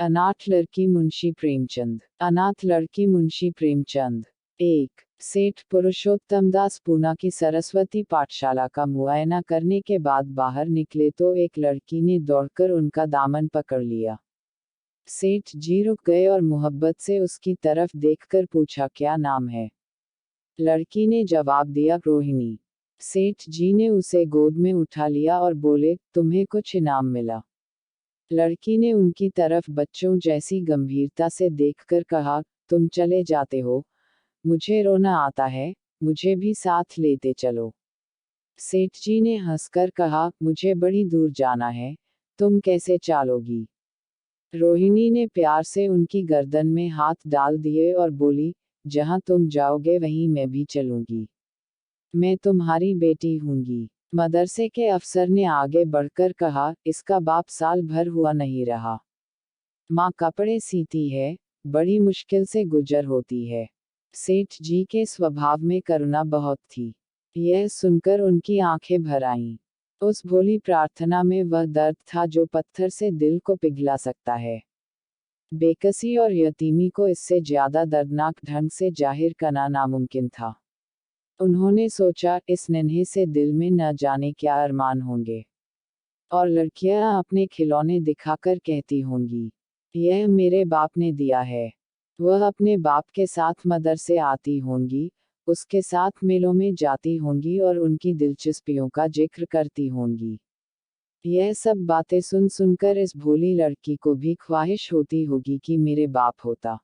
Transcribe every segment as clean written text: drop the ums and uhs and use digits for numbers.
अनाथ लड़की मुंशी प्रेमचंद। अनाथ लड़की मुंशी प्रेमचंद। 1। सेठ पुरुषोत्तमदास पूना की सरस्वती पाठशाला का मुआयना करने के बाद बाहर निकले तो एक लड़की ने दौड़कर उनका दामन पकड़ लिया। सेठ जी रुक गए और मोहब्बत से उसकी तरफ देखकर पूछा, क्या नाम है? लड़की ने जवाब दिया, रोहिणी। सेठ जी ने उसे गोद में उठा लिया और बोले, तुम्हें कुछ इनाम मिला? लड़की ने उनकी तरफ बच्चों जैसी गंभीरता से देखकर कहा, तुम चले जाते हो, मुझे रोना आता है, मुझे भी साथ लेते चलो। सेठ जी ने हंसकर कहा, मुझे बड़ी दूर जाना है, तुम कैसे चलोगी? रोहिणी ने प्यार से उनकी गर्दन में हाथ डाल दिए और बोली, जहां तुम जाओगे वहीं मैं भी चलूंगी। मैं तुम्हारी बेटी हूंगी। मदरसे के अफसर ने आगे बढ़कर कहा, इसका बाप साल भर हुआ नहीं रहा। माँ कपड़े सीती है, बड़ी मुश्किल से गुजर होती है। सेठ जी के स्वभाव में करुणा बहुत थी। यह सुनकर उनकी आंखें भर आईं। उस भोली प्रार्थना में वह दर्द था जो पत्थर से दिल को पिघला सकता है। बेकसी और यतीमी को इससे ज्यादा दर्दनाक ढंग से जाहिर करना नामुमकिन था। उन्होंने सोचा, इस नन्हे से दिल में न जाने क्या अरमान होंगे। और लड़कियां अपने खिलौने दिखाकर कहती होंगी, यह मेरे बाप ने दिया है। वह अपने बाप के साथ मदरसे आती होंगी, उसके साथ मेलों में जाती होंगी और उनकी दिलचस्पियों का जिक्र करती होंगी। यह सब बातें सुन सुनकर इस भोली लड़की को भी ख्वाहिश होती होगी कि मेरे बाप होता।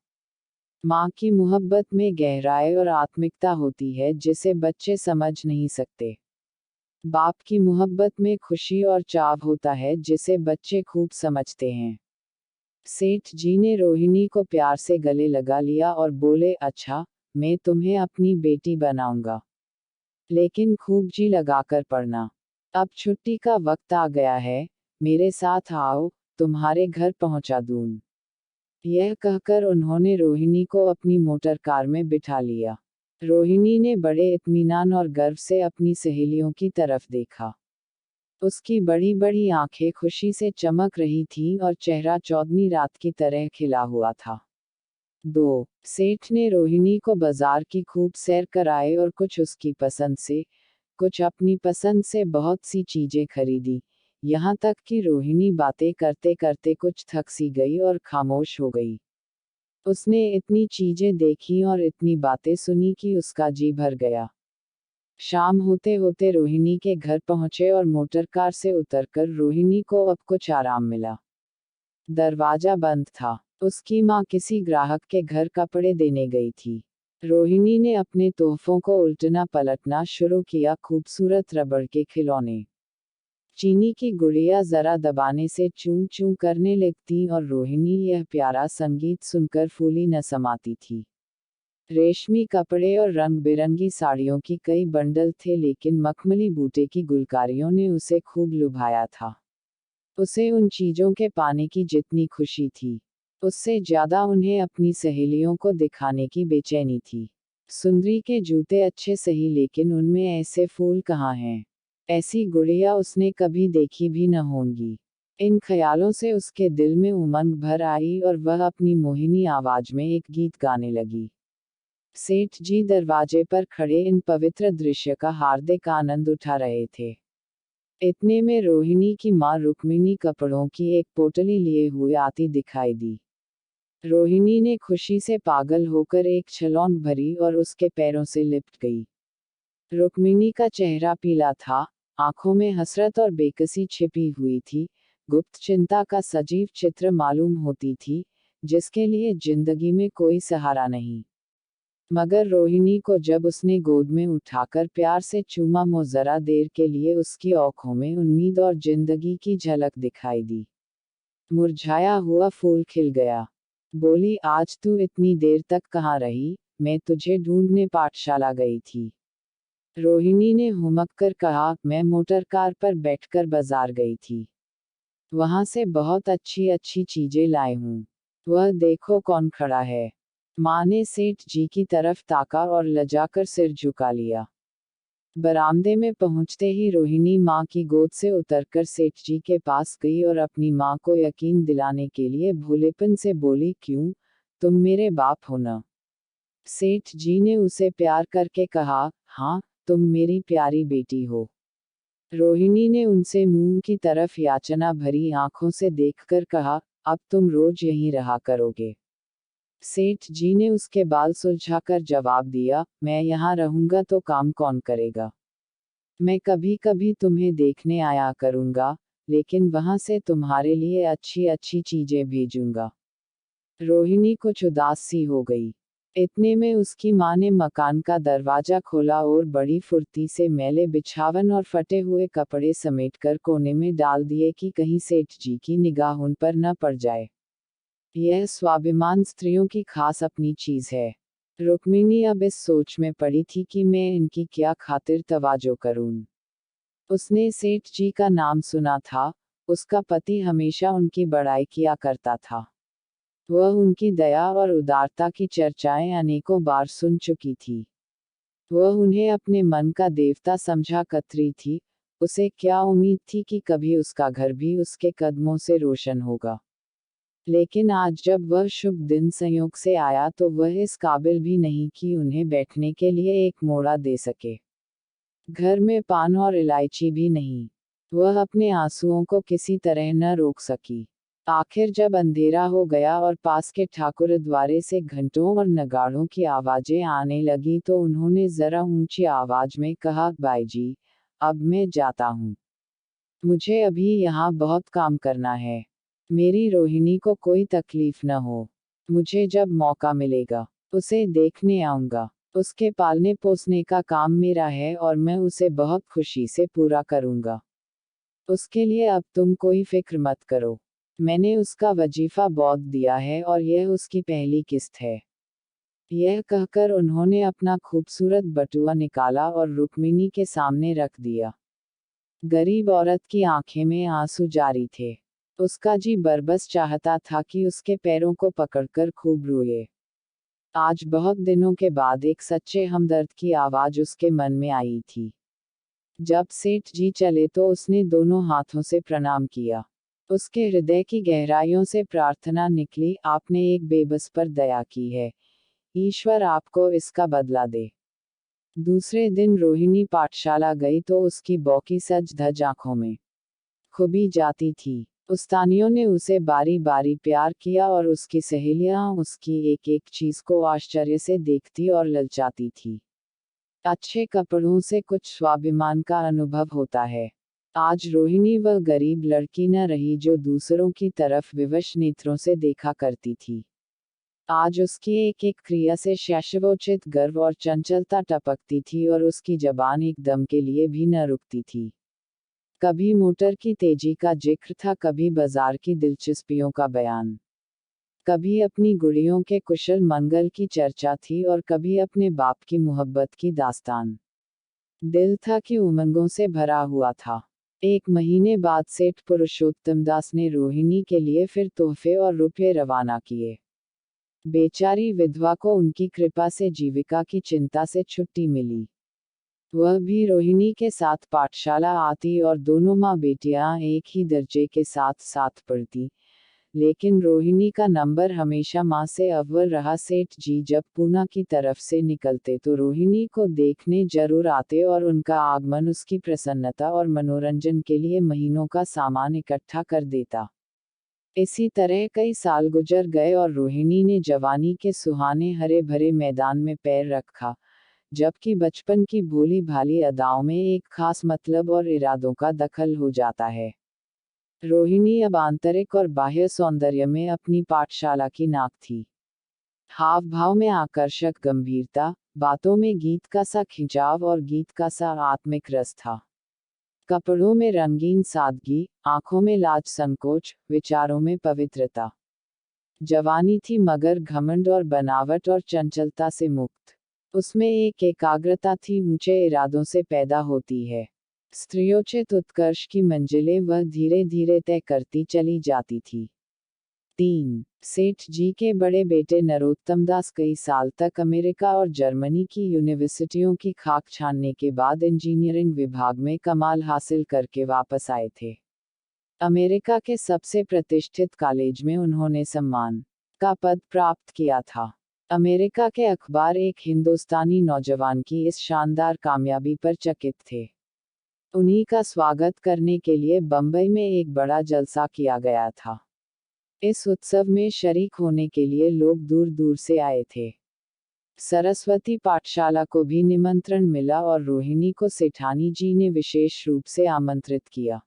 माँ की मोहब्बत में गहराई और आत्मिकता होती है जिसे बच्चे समझ नहीं सकते। बाप की मोहब्बत में खुशी और चाव होता है जिसे बच्चे खूब समझते हैं। सेठ जी ने रोहिणी को प्यार से गले लगा लिया और बोले, अच्छा, मैं तुम्हें अपनी बेटी बनाऊंगा, लेकिन खूब जी लगाकर पढ़ना। अब छुट्टी का वक्त आ गया है, मेरे साथ आओ, तुम्हारे घर पहुंचा दूं। यह कहकर उन्होंने रोहिणी को अपनी मोटर कार में बिठा लिया। रोहिणी ने बड़े इत्मीनान और गर्व से अपनी सहेलियों की तरफ देखा। उसकी बड़ी बड़ी आंखें खुशी से चमक रही थीं और चेहरा चौदनी रात की तरह खिला हुआ था। 2। सेठ ने रोहिणी को बाजार की खूब सैर कराए और कुछ उसकी पसंद से, कुछ अपनी पसंद से बहुत सी चीजें खरीदी, यहाँ तक कि रोहिणी बातें करते करते कुछ थक सी गई और खामोश हो गई। उसने इतनी चीजें देखी और इतनी बातें सुनी कि उसका जी भर गया। शाम होते होते रोहिणी के घर पहुंचे और मोटर कार से उतरकर रोहिणी को अब कुछ आराम मिला। दरवाजा बंद था। उसकी माँ किसी ग्राहक के घर कपड़े देने गई थी। रोहिणी ने अपने तोहफों को उल्टना पलटना शुरू किया। खूबसूरत रबड़ के खिलौने, चीनी की गुड़िया जरा दबाने से चूं चूं करने लगती और रोहिणी यह प्यारा संगीत सुनकर फूली न समाती थी। रेशमी कपड़े और रंग बिरंगी साड़ियों की कई बंडल थे, लेकिन मखमली बूटे की गुलकारियों ने उसे खूब लुभाया था। उसे उन चीजों के पाने की जितनी खुशी थी, उससे ज्यादा उन्हें अपनी सहेलियों को दिखाने की बेचैनी थी। सुंदरी के जूते अच्छे सही, लेकिन उनमें ऐसे फूल कहाँ हैं? ऐसी गुड़िया उसने कभी देखी भी न होंगी। इन ख्यालों से उसके दिल में उमंग भर आई और वह अपनी मोहिनी आवाज में एक गीत गाने लगी। सेठ जी दरवाजे पर खड़े इन पवित्र दृश्य का हार्दिक आनंद उठा रहे थे। इतने में रोहिणी की माँ रुक्मिणी कपड़ों की एक पोटली लिए हुए आती दिखाई दी। रोहिणी ने खुशी से पागल होकर एक छलौंग भरी और उसके पैरों से लिपट गई। रुक्मिणी का चेहरा पीला था, आंखों में हसरत और बेकसी छिपी हुई थी, गुप्त चिंता का सजीव चित्र मालूम होती थी, जिसके लिए जिंदगी में कोई सहारा नहीं। मगर रोहिणी को जब उसने गोद में उठाकर प्यार से चूमा, जरा देर के लिए उसकी आंखों में उम्मीद और जिंदगी की झलक दिखाई दी। मुरझाया हुआ फूल खिल गया। बोली, आज तू इतनी देर तक कहाँ रही? मैं तुझे ढूंढने पाठशाला गई थी। रोहिणी ने हुमक कर कहा, मैं मोटर कार पर बैठकर बाजार गई थी। वहां से बहुत अच्छी अच्छी चीजें लाई हूँ। वह देखो कौन खड़ा है। माँ ने सेठ जी की तरफ ताका और लजाकर सिर झुका लिया। बरामदे में पहुंचते ही रोहिणी माँ की गोद से उतरकर सेठ जी के पास गई और अपनी माँ को यकीन दिलाने के लिए भोलेपन से बोली, क्यों, तुम मेरे बाप हो ना। सेठ जी ने उसे प्यार करके कहा, हाँ, तुम मेरी प्यारी बेटी हो। रोहिणी ने उनसे मुंह की तरफ याचना भरी आंखों से देखकर कहा, अब तुम रोज यहीं रहा करोगे। सेठ जी ने उसके बाल सुलझाकर जवाब दिया, मैं यहाँ रहूंगा तो काम कौन करेगा। मैं कभी कभी तुम्हें देखने आया करूंगा, लेकिन वहां से तुम्हारे लिए अच्छी अच्छी चीजें भेजूंगा। रोहिणी कुछ उदास सी हो गई। इतने में उसकी माँ ने मकान का दरवाजा खोला और बड़ी फुर्ती से मैले बिछावन और फटे हुए कपड़े समेटकर कोने में डाल दिए कि कहीं सेठ जी की निगाह उन पर न पड़ जाए। यह स्वाभिमान स्त्रियों की खास अपनी चीज है। रुक्मिणी अब इस सोच में पड़ी थी कि मैं इनकी क्या खातिर तवाजो करूं। उसने सेठ जी का नाम सुना था, उसका पति हमेशा उनकी बड़ाई किया करता था। वह उनकी दया और उदारता की चर्चाएं अनेकों बार सुन चुकी थी। वह उन्हें अपने मन का देवता समझा करती थी। उसे क्या उम्मीद थी कि कभी उसका घर भी उसके कदमों से रोशन होगा। लेकिन आज जब वह शुभ दिन संयोग से आया तो वह इस काबिल भी नहीं कि उन्हें बैठने के लिए एक मोड़ा दे सके। घर में पान और इलायची भी नहीं। वह अपने आंसुओं को किसी तरह न रोक सकी। आखिर जब अंधेरा हो गया और पास के ठाकुर द्वारे से घंटों और नगाड़ों की आवाजें आने लगी तो उन्होंने जरा ऊंची आवाज में कहा, बाई जी, अब मैं जाता हूँ। मुझे अभी यहाँ बहुत काम करना है। मेरी रोहिणी को कोई तकलीफ न हो। मुझे जब मौका मिलेगा उसे देखने आऊंगा। उसके पालने पोसने का काम मेरा है और मैं उसे बहुत खुशी से पूरा करूंगा। उसके लिए अब तुम कोई फिक्र मत करो। मैंने उसका वजीफा बहुत दिया है और यह उसकी पहली किस्त है। यह कहकर उन्होंने अपना खूबसूरत बटुआ निकाला और रुक्मिणी के सामने रख दिया। गरीब औरत की आंखें में आंसू जारी थे। उसका जी बरबस चाहता था कि उसके पैरों को पकड़कर खूब रोए। आज बहुत दिनों के बाद एक सच्चे हमदर्द की आवाज उसके मन में आई थी। जब सेठ जी चले तो उसने दोनों हाथों से प्रणाम किया। उसके हृदय की गहराइयों से प्रार्थना निकली, आपने एक बेबस पर दया की है, ईश्वर आपको इसका बदला दे। दूसरे दिन रोहिणी पाठशाला गई तो उसकी बौकी सज धज आंखों में खुबी जाती थी। उस्तानियों ने उसे बारी बारी प्यार किया और उसकी सहेलियां उसकी एक एक चीज को आश्चर्य से देखती और ललचाती थी। अच्छे कपड़ों से कुछ स्वाभिमान का अनुभव होता है। आज रोहिणी वह गरीब लड़की न रही जो दूसरों की तरफ विवश नेत्रों से देखा करती थी। आज उसकी एक एक क्रिया से शैशवोचित गर्व और चंचलता टपकती थी और उसकी जबान एक दम के लिए भी न रुकती थी। कभी मोटर की तेजी का जिक्र था, कभी बाजार की दिलचस्पियों का बयान, कभी अपनी गुड़ियों के कुशल मंगल की चर्चा थी और कभी अपने बाप की मोहब्बत की दास्तान। दिल था कि उमंगों से भरा हुआ था। एक महीने बाद सेठ पुरुषोत्तम दास ने रोहिणी के लिए फिर तोहफे और रुपये रवाना किए। बेचारी विधवा को उनकी कृपा से जीविका की चिंता से छुट्टी मिली। वह भी रोहिणी के साथ पाठशाला आती और दोनों माँ बेटियां एक ही दर्जे के साथ साथ पढ़ती। लेकिन रोहिणी का नंबर हमेशा माँ से अव्वल रहा। सेठ जी जब पूना की तरफ से निकलते तो रोहिणी को देखने जरूर आते और उनका आगमन उसकी प्रसन्नता और मनोरंजन के लिए महीनों का सामान इकट्ठा कर देता। इसी तरह कई साल गुजर गए और रोहिणी ने जवानी के सुहाने हरे भरे मैदान में पैर रखा, जबकि बचपन की भोली भाली अदाओं में एक खास मतलब और इरादों का दखल हो जाता है। रोहिणी अब आंतरिक और बाह्य सौंदर्य में अपनी पाठशाला की नाक थी। हाव भाव में आकर्षक गंभीरता, बातों में गीत का सा खिंचाव और गीत का सा आत्मिक रस था। कपड़ों में रंगीन सादगी, आंखों में लाज संकोच, विचारों में पवित्रता। जवानी थी मगर घमंड और बनावट और चंचलता से मुक्त। उसमें एक एकाग्रता थी ऊंचे इरादों से पैदा होती है। स्त्रियोचित उत्कर्ष की मंजिलें वह धीरे धीरे तय करती चली जाती थी। 3. सेठ जी के बड़े बेटे नरोत्तम दास कई साल तक अमेरिका और जर्मनी की यूनिवर्सिटियों की खाक छानने के बाद इंजीनियरिंग विभाग में कमाल हासिल करके वापस आए थे। अमेरिका के सबसे प्रतिष्ठित कॉलेज में उन्होंने सम्मान का पद प्राप्त किया था। अमेरिका के अखबार एक हिंदुस्तानी नौजवान की इस शानदार कामयाबी पर चकित थे। उन्हीं का स्वागत करने के लिए बंबई में एक बड़ा जलसा किया गया था। इस उत्सव में शरीक होने के लिए लोग दूर दूर से आए थे। सरस्वती पाठशाला को भी निमंत्रण मिला और रोहिणी को सेठानी जी ने विशेष रूप से आमंत्रित किया।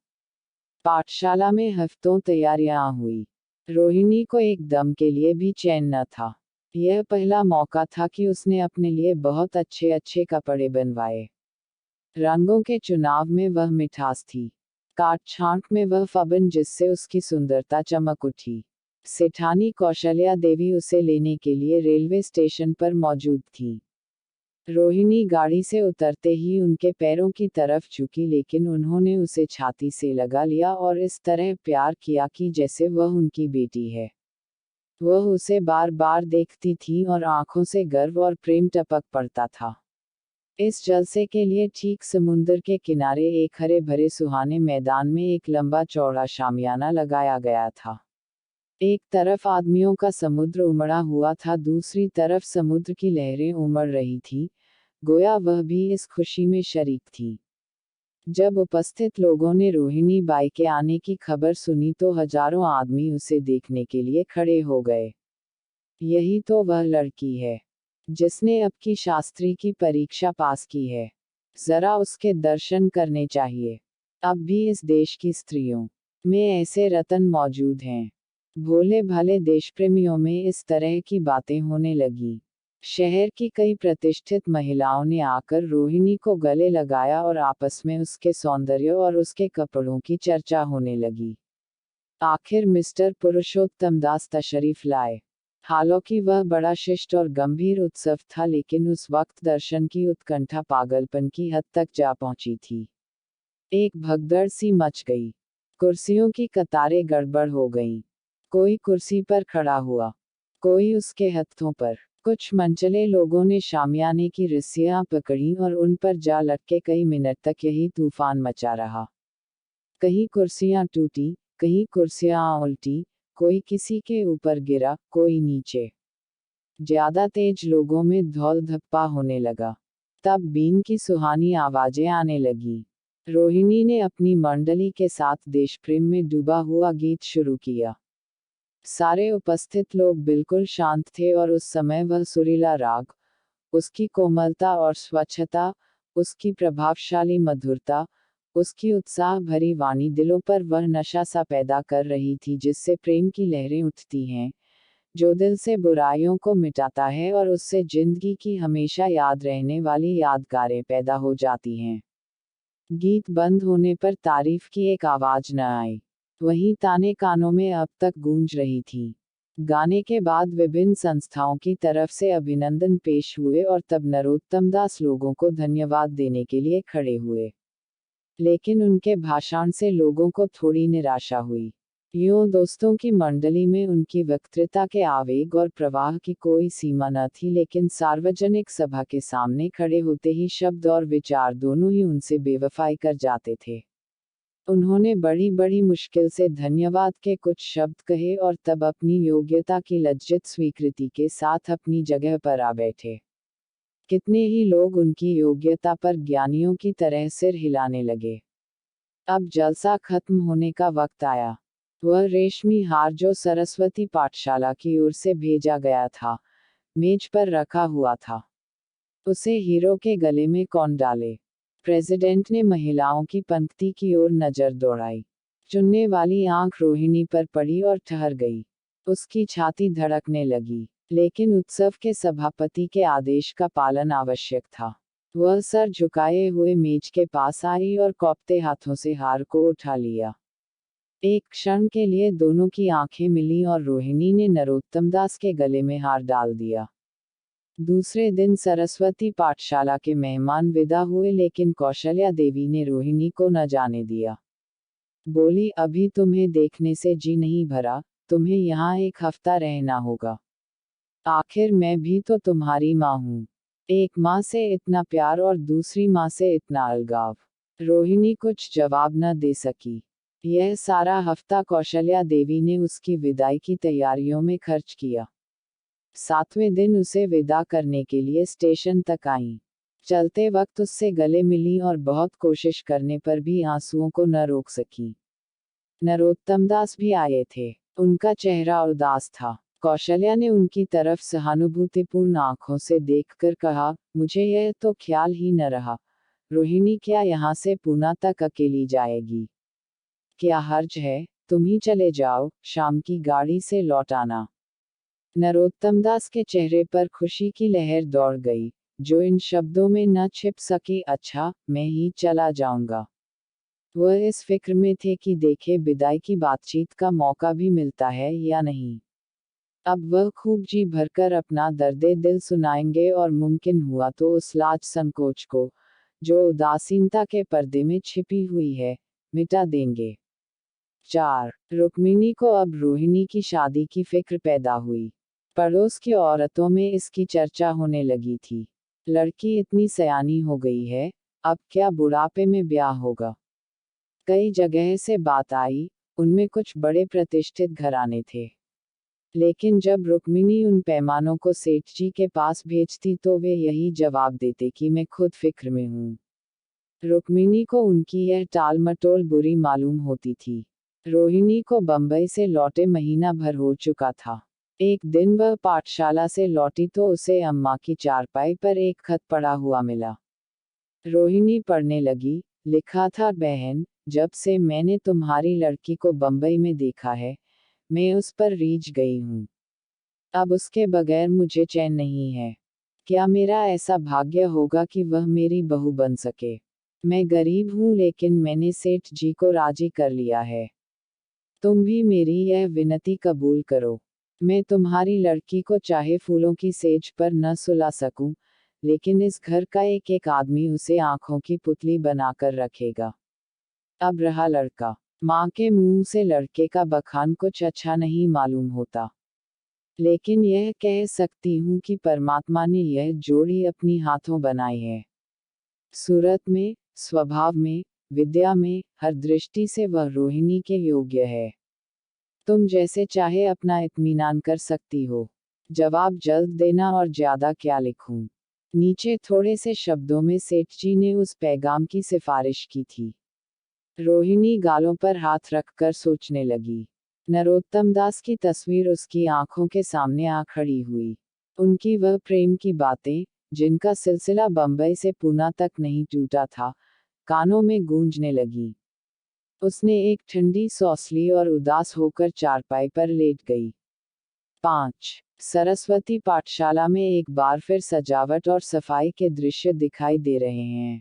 पाठशाला में हफ्तों तैयारियां हुई। रोहिणी को एक दम के लिए भी चैन न था। यह पहला मौका था कि उसने अपने लिए बहुत अच्छे अच्छे कपड़े बनवाए। रंगों के चुनाव में वह मिठास थी, काट छांट में वह फबन जिससे उसकी सुंदरता चमक उठी। सेठानी कौशल्या देवी उसे लेने के लिए रेलवे स्टेशन पर मौजूद थी। रोहिणी गाड़ी से उतरते ही उनके पैरों की तरफ झुकी, लेकिन उन्होंने उसे छाती से लगा लिया और इस तरह प्यार किया कि जैसे वह उनकी बेटी है। वह उसे बार बार देखती थी और आंखों से गर्व और प्रेम टपक पड़ता था। इस जलसे के लिए ठीक समुद्र के किनारे एक हरे भरे सुहाने मैदान में एक लंबा चौड़ा शामियाना लगाया गया था। एक तरफ आदमियों का समुद्र उमड़ा हुआ था, दूसरी तरफ समुद्र की लहरें उमड़ रही थी, गोया वह भी इस खुशी में शरीक थी। जब उपस्थित लोगों ने रोहिणी बाई के आने की खबर सुनी तो हजारों आदमी उसे देखने के लिए खड़े हो गए। यही तो वह लड़की है जिसने अब की शास्त्री की परीक्षा पास की है। जरा उसके दर्शन करने चाहिए। अब भी इस देश की स्त्रियों में ऐसे रतन मौजूद हैं। भोले भाले देशप्रेमियों में इस तरह की बातें होने लगी। शहर की कई प्रतिष्ठित महिलाओं ने आकर रोहिणी को गले लगाया और आपस में उसके सौंदर्य और उसके कपड़ों की चर्चा होने लगी। आखिर मिस्टर पुरुषोत्तम दास तशरीफ लाए। हालांकि वह बड़ा शिष्ट और गंभीर उत्सव था, लेकिन उस वक्त दर्शन की उत्कंठा पागलपन की हद तक जा पहुंची थी। एक भगदड़ सी मच गई। कुर्सियों की कतारें गड़बड़ हो गईं। कोई कुर्सी पर खड़ा हुआ, कोई उसके हथों पर। कुछ मनचले लोगों ने शामियाने की रस्सियां पकड़ी और उन पर जा लटके कई मिनट तक यही तूफान मचा रहा। कहीं कुर्सियां टूटी, कहीं कुर्सियां उल्टी, कोई किसी के ऊपर गिरा, कोई नीचे। ज्यादा तेज लोगों में धौल धप्पा होने लगा। तब बीन की सुहानी आवाजें आने लगी। रोहिणी ने अपनी मंडली के साथ देशप्रेम में डूबा हुआ गीत शुरू किया। सारे उपस्थित लोग बिल्कुल शांत थे और उस समय वह सुरीला राग, उसकी कोमलता और स्वच्छता, उसकी प्रभावशाली मधुरता, उसकी उत्साह भरी वाणी दिलों पर वह नशा सा पैदा कर रही थी जिससे प्रेम की लहरें उठती हैं, जो दिल से बुराइयों को मिटाता है और उससे जिंदगी की हमेशा याद रहने वाली यादगारें पैदा हो जाती हैं। गीत बंद होने पर तारीफ की एक आवाज न आई। वही ताने कानों में अब तक गूंज रही थी। गाने के बाद विभिन्न संस्थाओं की तरफ से अभिनंदन पेश हुए और तब नरोत्तम दास लोगों को धन्यवाद देने के लिए खड़े हुए। लेकिन उनके भाषण से लोगों को थोड़ी निराशा हुई। यूं दोस्तों की मंडली में उनकी वक्तृता के आवेग और प्रवाह की कोई सीमा न थी, लेकिन सार्वजनिक सभा के सामने खड़े होते ही शब्द और विचार दोनों ही उनसे बेवफाई कर जाते थे। उन्होंने बड़ी बड़ी मुश्किल से धन्यवाद के कुछ शब्द कहे और तब अपनी योग्यता की लज्जित स्वीकृति के साथ अपनी जगह पर आ बैठे। कितने ही लोग उनकी योग्यता पर ज्ञानियों की तरह सिर हिलाने लगे। अब जलसा खत्म होने का वक्त आया। वह रेशमी हार जो सरस्वती पाठशाला की ओर से भेजा गया था, मेज पर रखा हुआ था। उसे हीरो के गले में कौन डाले? प्रेसिडेंट ने महिलाओं की पंक्ति की ओर नजर दौड़ाई। चुनने वाली आंख रोहिणी पर पड़ी और ठहर गई। उसकी छाती धड़कने लगी। लेकिन उत्सव के सभापति के आदेश का पालन आवश्यक था। वह सर झुकाए हुए मेज के पास आई और कौपते हाथों से हार को उठा लिया। एक क्षण के लिए दोनों की आंखें मिली और रोहिणी ने नरोत्तम दास के गले में हार डाल दिया। दूसरे दिन सरस्वती पाठशाला के मेहमान विदा हुए, लेकिन कौशल्या देवी ने रोहिणी को न जाने दिया। बोली, अभी तुम्हें देखने से जी नहीं भरा, तुम्हें यहाँ एक हफ्ता रहना होगा। आखिर मैं भी तो तुम्हारी माँ हूँ। एक माँ से इतना प्यार और दूसरी माँ से इतना अलगाव। रोहिणी कुछ जवाब न दे सकी। यह सारा हफ्ता कौशल्या देवी ने उसकी विदाई की तैयारियों में खर्च किया। 7वें दिन उसे विदा करने के लिए स्टेशन तक आईं। चलते वक्त उससे गले मिली और बहुत कोशिश करने पर भी आंसुओं को न रोक सकी। नरोत्तम दास भी आए थे। उनका चेहरा उदास था। कौशल्या ने उनकी तरफ सहानुभूतिपूर्ण आंखों से देखकर कहा, मुझे यह तो ख्याल ही न रहा, रोहिणी क्या यहाँ से पूना तक अकेली जाएगी? क्या हर्ज है? तुम ही चले जाओ, शाम की गाड़ी से लौट आना। नरोत्तम दास के चेहरे पर खुशी की लहर दौड़ गई, जो इन शब्दों में न छिप सकी। अच्छा, मैं ही चला जाऊंगा। वह इस फिक्र में थे कि देखे विदाई की बातचीत का मौका भी मिलता है या नहीं। अब वह खूब जी भरकर अपना दर्दे दिल सुनाएंगे और मुमकिन हुआ तो उस लाज संकोच को, जो उदासीनता के पर्दे में छिपी हुई है, मिटा देंगे। 4. रुक्मिणी को अब रोहिणी की शादी की फिक्र पैदा हुई। पड़ोस की औरतों में इसकी चर्चा होने लगी थी। लड़की इतनी सयानी हो गई है, अब क्या बुढ़ापे में ब्याह होगा? कई जगह से बात आई, उनमें कुछ बड़े प्रतिष्ठित घराने थे। लेकिन जब रुक्मिणी उन पैमानों को सेठ जी के पास भेजती तो वे यही जवाब देते कि मैं खुद फिक्र में हूँ। रुक्मिणी को उनकी यह टाल मटोल बुरी मालूम होती थी। रोहिणी को बंबई से लौटे महीना भर हो चुका था। एक दिन वह पाठशाला से लौटी तो उसे अम्मा की चारपाई पर एक खत पड़ा हुआ मिला। रोहिणी पढ़ने लगी। लिखा था, बहन, जब से मैंने तुम्हारी लड़की को बंबई में देखा है, मैं उस पर रीझ गई हूँ। अब उसके बगैर मुझे चैन नहीं है। क्या मेरा ऐसा भाग्य होगा कि वह मेरी बहू बन सके? मैं गरीब हूँ लेकिन मैंने सेठ जी को राजी कर लिया है। तुम भी मेरी यह विनती कबूल करो। मैं तुम्हारी लड़की को चाहे फूलों की सेज पर न सुला सकूं, लेकिन इस घर का एक एक आदमी उसे आंखों की पुतली बनाकर रखेगा। अब रहा लड़का। माँ के मुंह से लड़के का बखान कुछ अच्छा नहीं मालूम होता, लेकिन यह कह सकती हूँ कि परमात्मा ने यह जोड़ी अपनी हाथों बनाई है। सूरत में, स्वभाव में, विद्या में, हर दृष्टि से वह रोहिणी के योग्य है। तुम जैसे चाहे अपना इत्मीनान कर सकती हो। जवाब जल्द देना और ज्यादा क्या लिखूं। नीचे थोड़े से शब्दों में सेठ जी ने उस पैगाम की सिफारिश की थी। रोहिणी गालों पर हाथ रखकर सोचने लगी। नरोत्तम दास की तस्वीर उसकी आंखों के सामने आ खड़ी हुई। उनकी वह प्रेम की बातें, जिनका सिलसिला बंबई से पूना तक नहीं टूटा था, कानों में गूंजने लगी। उसने एक ठंडी सांस ली और उदास होकर चारपाई पर लेट गई। 5. सरस्वती पाठशाला में एक बार फिर सजावट और सफाई के दृश्य दिखाई दे रहे हैं।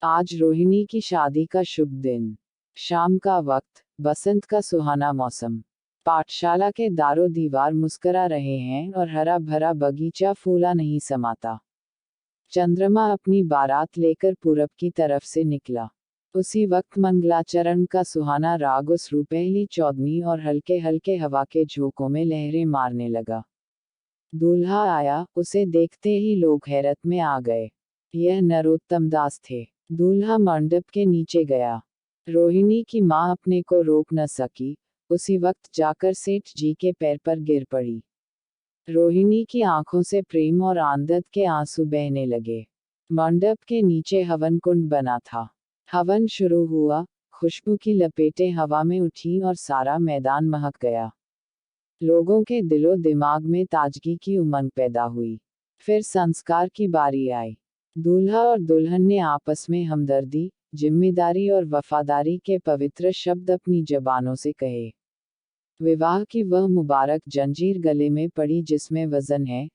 आज रोहिणी की शादी का शुभ दिन। शाम का वक्त, बसंत का सुहाना मौसम। पाठशाला के दारो दीवार मुस्करा रहे हैं और हरा भरा बगीचा फूला नहीं समाता। चंद्रमा अपनी बारात लेकर पूरब की तरफ से निकला। उसी वक्त मंगलाचरण का सुहाना राग उस रुपहली चौदनी और हल्के हल्के हवा के झोंकों में लहरें मारने लगा। दूल्हा आया, उसे देखते ही लोग हैरत में आ गए। यह नरोत्तम दास थे। दूल्हा मंडप के नीचे गया। रोहिणी की माँ अपने को रोक न सकी, उसी वक्त जाकर सेठ जी के पैर पर गिर पड़ी। रोहिणी की आंखों से प्रेम और आनंद के आंसू बहने लगे। मंडप के नीचे हवन कुंड बना था। हवन शुरू हुआ, खुशबू की लपेटें हवा में उठी और सारा मैदान महक गया। लोगों के दिलो दिमाग में ताजगी की उमंग पैदा हुई। फिर संस्कार की बारी आई। दूल्हा और दुल्हन ने आपस में हमदर्दी, जिम्मेदारी और वफादारी के पवित्र शब्द अपनी जबानों से कहे। विवाह की वह मुबारक जंजीर गले में पड़ी जिसमें वजन है,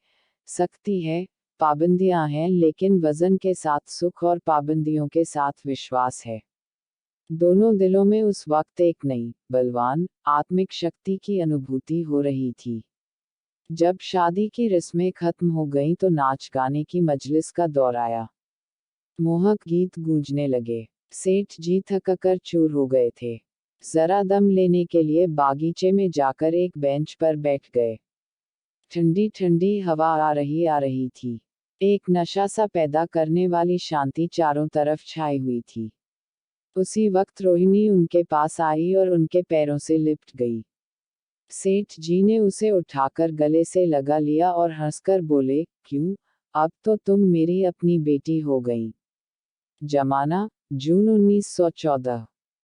सख्ती है, पाबंदियां हैं, लेकिन वजन के साथ सुख और पाबंदियों के साथ विश्वास है। दोनों दिलों में उस वक्त एक नई, बलवान, आत्मिक शक्ति की अनुभूति हो रही थी। जब शादी की रस्में खत्म हो गईं तो नाच गाने की मजलिस का दौर आया। मोहक गीत गूंजने लगे। सेठ जी थककर चूर हो गए थे। जरा दम लेने के लिए बागीचे में जाकर एक बेंच पर बैठ गए। ठंडी ठंडी हवा आ रही थी। एक नशा सा पैदा करने वाली शांति चारों तरफ छाई हुई थी। उसी वक्त रोहिणी उनके पास आई और उनके पैरों से लिपट गई। सेठ जी ने उसे उठाकर गले से लगा लिया और हंसकर बोले, क्यों, अब तो तुम मेरी अपनी बेटी हो गई। जमाना, जून 1914।